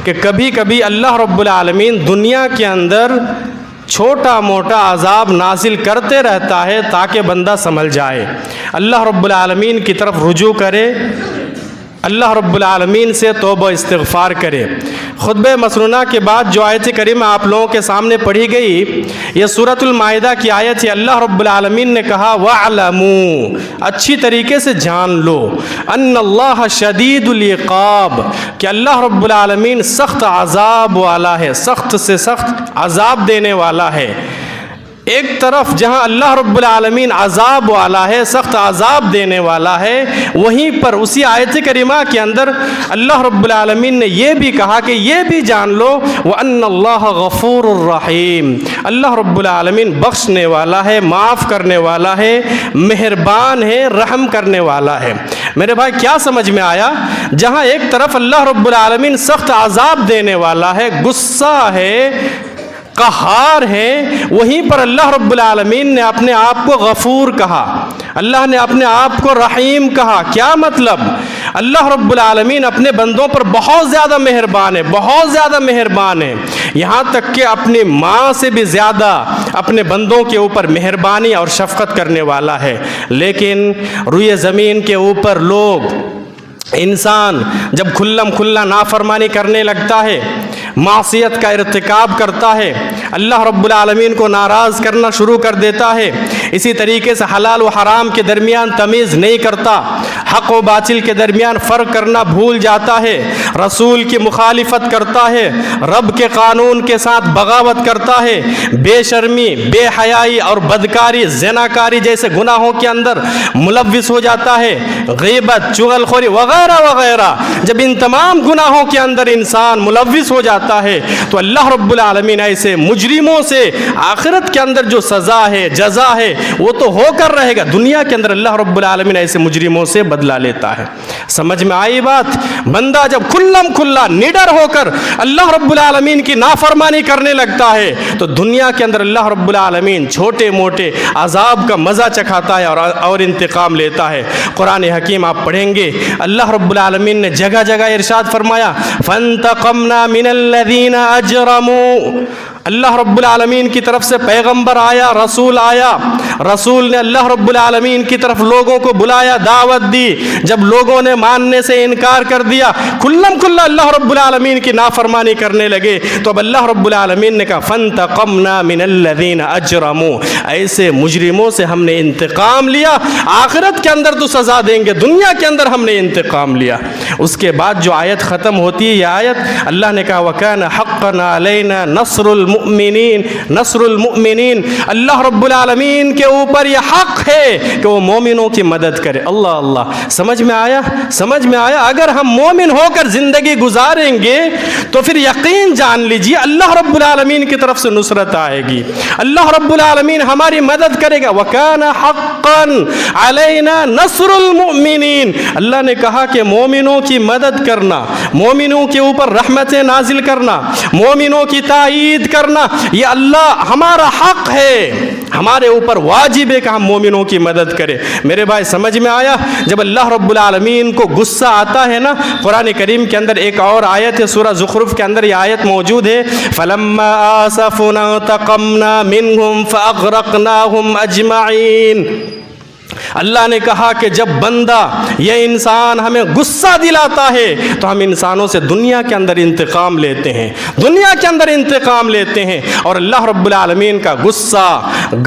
کہ کبھی کبھی اللہ رب العالمین دنیا کے اندر چھوٹا موٹا عذاب نازل کرتے رہتا ہے تاکہ بندہ سنبھل جائے، اللہ رب العالمین کی طرف رجوع کرے، اللہ رب العالمین سے توبہ استغفار کرے۔ خطبہ مسنونہ کے بعد جو آیت کریمہ آپ لوگوں کے سامنے پڑھی گئی، یہ سورۃ المائدہ کی آیت ہے۔ اللہ رب العالمین نے کہا وَاعْلَمُوا، اچھی طریقے سے جان لو، ان اللہ شدید العقاب، کہ اللہ رب العالمین سخت عذاب والا ہے، سخت سے سخت عذاب دینے والا ہے۔ ایک طرف جہاں اللہ رب العالمین عذاب والا ہے، سخت عذاب دینے والا ہے، وہیں پر اسی آیت کریمہ کے اندر اللہ رب العالمین نے یہ بھی کہا کہ یہ بھی جان لو وَأَنَّ اللَّهَ غَفُورٌ الرحیم، اللہ رب العالمین بخشنے والا ہے، معاف کرنے والا ہے، مہربان ہے، رحم کرنے والا ہے۔ میرے بھائی کیا سمجھ میں آیا؟ جہاں ایک طرف اللہ رب العالمین سخت عذاب دینے والا ہے، غصہ ہے، قہار ہے، وہیں پر اللہ رب العالمین نے اپنے آپ کو غفور کہا، اللہ نے اپنے آپ کو رحیم کہا۔ کیا مطلب؟ اللہ رب العالمین اپنے بندوں پر بہت زیادہ مہربان ہے، بہت زیادہ مہربان ہے، یہاں تک کہ اپنی ماں سے بھی زیادہ اپنے بندوں کے اوپر مہربانی اور شفقت کرنے والا ہے۔ لیکن روئے زمین کے اوپر لوگ، انسان جب کھلم کھلا نافرمانی کرنے لگتا ہے، معصیت کا ارتکاب کرتا ہے، اللہ رب العالمین کو ناراض کرنا شروع کر دیتا ہے، اسی طریقے سے حلال و حرام کے درمیان تمیز نہیں کرتا، حق و باطل کے درمیان فرق کرنا بھول جاتا ہے، رسول کی مخالفت کرتا ہے، رب کے قانون کے ساتھ بغاوت کرتا ہے، بے شرمی، بے حیائی اور بدکاری، زناکاری جیسے گناہوں کے اندر ملوث ہو جاتا ہے، غیبت، چغل خوری وغیرہ وغیرہ، جب ان تمام گناہوں کے اندر انسان ملوث ہو جاتا ہے تو اللہ رب العالمین ایسے مجرموں سے آخرت کے اندر جو سزا ہے، جزا ہے، وہ تو ہو کر رہے گا، دنیا کے اندر اللہ رب العالمین ایسے مجرموں سے بدلہ لیتا ہے۔ سمجھ میں آئی بات؟ بندہ جب کھلم کھلا نڈر ہو کر اللہ رب العالمین کی نافرمانی کرنے لگتا ہے تو دنیا کے اندر اللہ رب العالمین چھوٹے موٹے عذاب کا مزہ چکھاتا ہے اور انتقام لیتا ہے۔ قرآن حکیم آپ پڑھیں گے، اللہ رب العالمین نے جگہ جگہ ارشاد فرمایا فَانْتَقَمْنَا مِنَ الَّذِينَ أَجْرَمُوا، اللہ رب العالمین کی طرف سے پیغمبر آیا، رسول آیا، رسول نے اللہ رب العالمین کی طرف لوگوں کو بلایا، دعوت دی، جب لوگوں نے ماننے سے انکار کر دیا، کھلم کھلا اللہ رب العالمین کی نافرمانی کرنے لگے، تو اب اللہ رب العالمین نے کہا فَانْتَقَمْنَا مِنَ الَّذِينَ أَجْرَمُوا، ایسے مجرموں سے ہم نے انتقام لیا، آخرت کے اندر تو سزا دیں گے، دنیا کے اندر ہم نے انتقام لیا۔ اس کے بعد جو آیت ختم ہوتی ہے، یہ آیت اللہ نے کہا وَكَانَ حَقًّا عَلَيْنَا نَصْرُ الْمُؤْمِنِينَ، نصر المؤمنین، اللہ رب العالمین کے اوپر یہ حق ہے کہ وہ مومنوں کی مدد کرے۔ اللہ اللہ، سمجھ میں آیا؟ سمجھ میں آیا؟ اگر ہم مومن ہو کر زندگی گزاریں گے تو پھر یقین جان لیجیے اللہ رب العالمین کی طرف سے نصرت آئے گی، اللہ رب العالمین ہماری مدد کرے گا۔ وَكَانَ حَقًّا عَلَيْنَا نَصْرُ الْمُؤْمِنِينَ، اللہ نے کہا کہ مومنوں کی مدد کرنا، مومنوں کے اوپر رحمتیں نازل کرنا، مومنوں کی تائید کرنا، یہ اللہ ہمارا حق ہے، ہمارے اوپر واجب ہے کہ ہم مومنوں کی مدد کریں۔ میرے بھائی سمجھ میں آیا؟ جب اللہ رب العالمین کو غصہ آتا ہے نا، قرآن کریم کے اندر ایک اور آیت ہے، سورہ زخرف کے اندر یہ آیت موجود ہے فَلَمَّا آسَفُنَا انتَقَمْنَا مِنْهُمْ فَأَغْرَقْنَاهُمْ أَجْمَعِينَ، اللہ نے کہا کہ جب بندہ یہ انسان ہمیں غصہ دلاتا ہے تو ہم انسانوں سے دنیا کے اندر انتقام لیتے ہیں، دنیا کے اندر انتقام لیتے ہیں۔ اور اللہ رب العالمین کا غصہ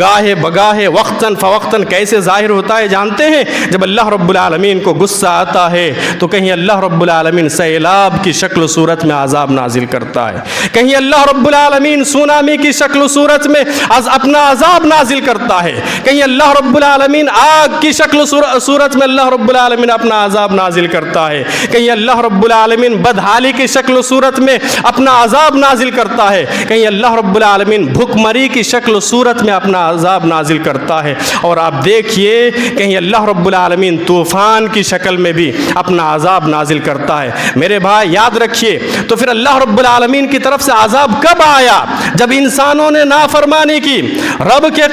گاہے بگاہے وقتاً فوقتاً کیسے ظاہر ہوتا ہے جانتے ہیں؟ جب اللہ رب العالمین کو غصہ آتا ہے تو کہیں اللہ رب العالمین سیلاب کی شکل و صورت میں عذاب نازل کرتا ہے، کہیں اللہ رب العالمین سونامی کی شکل و صورت میں اپنا عذاب نازل کرتا ہے، کہیں اللہ رب العالمین آگ کی شکل و صورت میں اللہ رب العالمین اپنا عذاب نازل کرتا ہے، کہیں اللہ رب العالمین بدحالی کی شکل و صورت میں اپنا عذاب نازل کرتا ہے، کہیں اللہ رب العالمین بھوک مری کی شکل و صورت میں اپنا عذاب نازل کرتا ہے، اور آپ دیکھیے کہیں اللہ رب العالمین طوفان کی شکل میں بھی اپنا عذاب نازل کرتا ہے۔ میرے بھائی یاد رکھیے، تو پھر اللہ رب العالمین کی طرف سے عذاب کب آیا؟ جب انسانوں نے نافرمانی کی، رب کے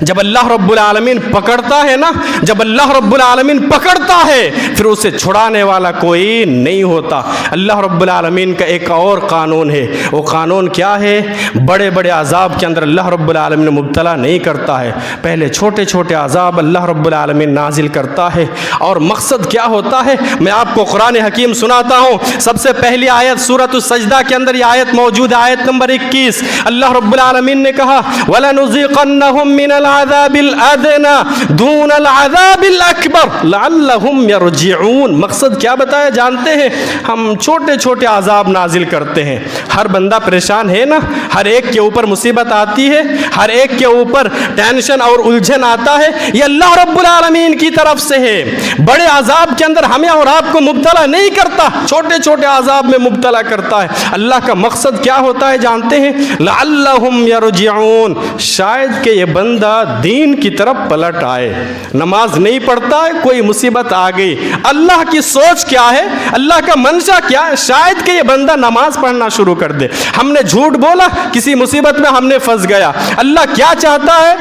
جب اللہ رب العالمین پکڑتا ہے نا، جب اللہ رب العالمین پکڑتا ہے پھر اسے چھڑانے والا کوئی نہیں ہوتا۔ اللہ رب العالمین کا ایک اور قانون ہے، وہ قانون کیا ہے؟ بڑے بڑے عذاب کے اندر اللہ رب العالمین مبتلا نہیں کرتا ہے، پہلے چھوٹے چھوٹے عذاب اللہ رب العالمین نازل کرتا ہے۔ اور مقصد کیا ہوتا ہے؟ میں آپ کو قرآن حکیم سناتا ہوں۔ سب سے پہلی آیت سورۃ السجدہ کے اندر یہ آیت موجود ہے، آیت نمبر 21۔ اللہ رب العالمین نے کہا وَلَنُذِيقَنَّهُم مِّنَ الْعَذَابِ الْأَدْنَىٰ دُونَ الْعَذَابِ الْأَكْبَرِ لَعَلَّهُمْ يَرْجِعُونَ۔ مقصد کیا بتایا جانتے ہیں؟ ہم چھوٹے چھوٹے عذاب نازل کرتے ہیں۔ ہر بندہ پریشان ہے نا، ہر ایک کے اوپر مصیبت آتی ہے، ہر ایک کے اوپر ٹینشن اور الجھن آتا ہے، یہ اللہ رب العالمین کی طرف سے ہے۔ بڑے عذاب کے اندر ہمیں اور آپ کو مبتلا نہیں کرتا، چھوٹے چھوٹے عذاب میں مبتلا کرتا ہے۔ اللہ کا مقصد کیا ہوتا ہے جانتے ہیں؟ لعلہم یرجعون، شاید کہ یہ بندہ دین کی طرف پلٹ آئے۔ نماز نہیں پڑھتا ہے، کوئی مصیبت آ گئی، اللہ کی سوچ کیا ہے، اللہ کا منشا کیا ہے؟ شاید کہ یہ بندہ نماز پڑھنا شروع کر دے۔ ہم نے جھوٹ بولا، کسی مصیبت میں ہم نے پھنس گیا، اللہ کیا چاہتا ہے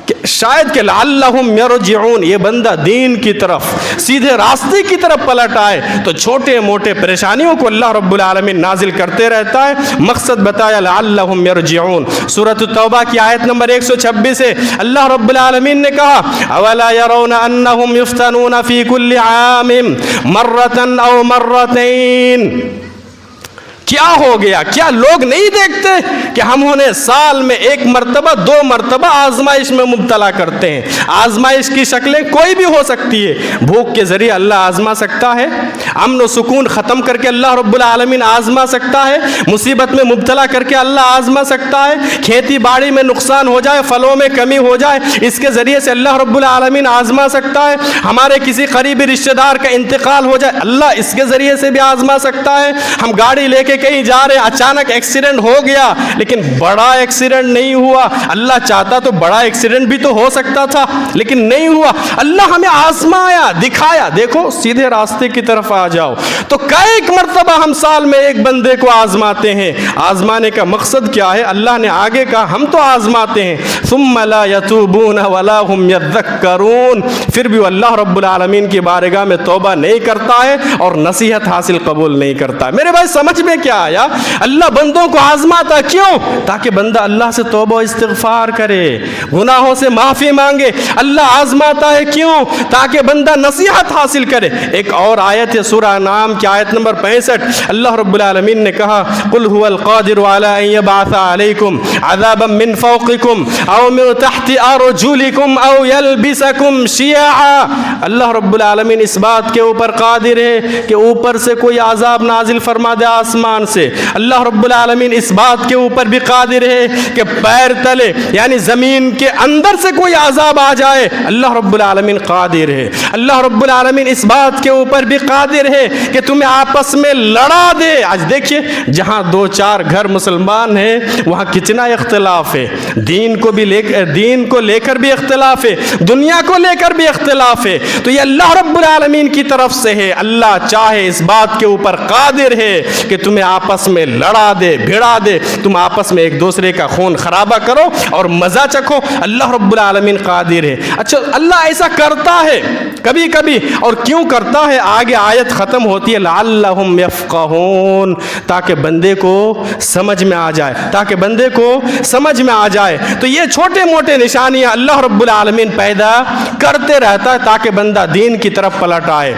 کہ شاید کہ لعلہم یرجعون، یہ بندہ دین کی طرف، سیدھے راستے کی طرف پلٹ آئے۔ تو چھوٹے موٹے پریشانیوں کو اللہ رب العالمین نازل کرتے رہتا ہے۔ مقصد بتایا لعلہم یرجعون۔ سورۃ التوبہ کی آیت نمبر 126 ہے، اللہ رب العالمین نے کہا اولا يرون انہم یفتنون فی کل عام مرۃ او مرتین۔ کیا ہو گیا؟ کیا لوگ نہیں دیکھتے کہ ہم انہیں سال میں ایک مرتبہ دو مرتبہ آزمائش میں مبتلا کرتے ہیں؟ آزمائش کی شکلیں کوئی بھی ہو سکتی ہے، بھوک کے ذریعے اللہ آزما سکتا ہے، امن و سکون ختم کر کے اللہ رب العالمین آزما سکتا ہے، مصیبت میں مبتلا کر کے اللہ آزما سکتا ہے، کھیتی باڑی میں نقصان ہو جائے، پھلوں میں کمی ہو جائے، اس کے ذریعے سے اللہ رب العالمین آزما سکتا ہے، ہمارے کسی قریبی رشتہ دار کا انتقال ہو جائے، اللہ اس کے ذریعے سے بھی آزما سکتا ہے۔ ہم گاڑی لے کے کہیں جا رہے، اچانک ایکسیڈنٹ ہو گیا، لیکن بڑا ایکسیڈنٹ نہیں ہوا، اللہ چاہتا تو بڑا ایکسیڈنٹ بھی تو ہو سکتا تھا، لیکن نہیں ہوا۔ اللہ ہمیں آزمایا، دکھایا دیکھو سیدھے راستے کی طرف آ جاؤ۔ تو کئی مرتبہ ہم سال میں ایک بندے کو آزماتے ہیں۔ آزمانے کا مقصد کیا ہے؟ اللہ نے آگے کہا ہم تو آزماتے ہیں، ثم لا يتوبون ولا هم يذكرون، پھر بھی اللہ رب العالمین کی بارگاہ میں توبہ نہیں کرتا ہے اور نصیحت حاصل قبول نہیں کرتا ہے۔ میرے بھائی سمجھ میں کیا آیا؟ اللہ بندوں کو آزماتا کیوں؟ تاکہ بندہ اللہ سے توبہ و استغفار کرے، گناہوں سے معافی مانگے۔ اللہ آزماتا ہے کیوں؟ تاکہ بندہ نصیحت حاصل کرے۔ ایک اور آیت ہے سورہ انعام کی آیت نمبر 65، اللہ رب العالمین نے کہا قل هو القادر على ان يبعث عليكم عذابا من فوقكم او من تحت ارجلكم او يلبسكم شيعا۔ اللہ رب العالمین اس بات کے اوپر قادر ہے کہ اوپر سے کوئی عذاب نازل فرما دے آسمان سے۔ اللہ رب العالمین اس بات کے اوپر بھی قادر ہے کہ پیر تلے یعنی زمین کے اندر سے کوئی عذاب آ جائے، اللہ رب العالمین قادر ہے۔ اللہ رب العالمین اس بات کے اوپر بھی قادر ہے کہ تمہیں آپس میں لڑا دے۔ آج دیکھیے جہاں دو چار گھر مسلمان ہیں وہاں کتنا اختلاف ہے، دین کو لے کر بھی اختلاف ہے، دنیا کو لے کر بھی اختلاف ہے، تو یہ اللہ رب العالمین کی طرف سے ہے۔ اللہ چاہے اس بات کے اوپر قادر ہے کہ تمہیں آپس میں لڑا دے، بھیڑا دے، تم آپس میں ایک دوسرے کا خون خرابہ کرو اور مزہ چکھو، اللہ رب العالمین قادر ہے۔ اچھا اللہ ایسا کرتا ہے کبھی کبھی، اور کیوں کرتا ہے؟ آگے آیت ختم ہوتی ہے لعلہم یفقہون، تاکہ بندے کو سمجھ میں آ جائے، تاکہ بندے کو سمجھ میں آ جائے۔ تو یہ چھوٹے موٹے نشانیاں اللہ رب العالمین پیدا کرتے رہتا ہے تاکہ بندہ دین کی طرف پلٹ آئے۔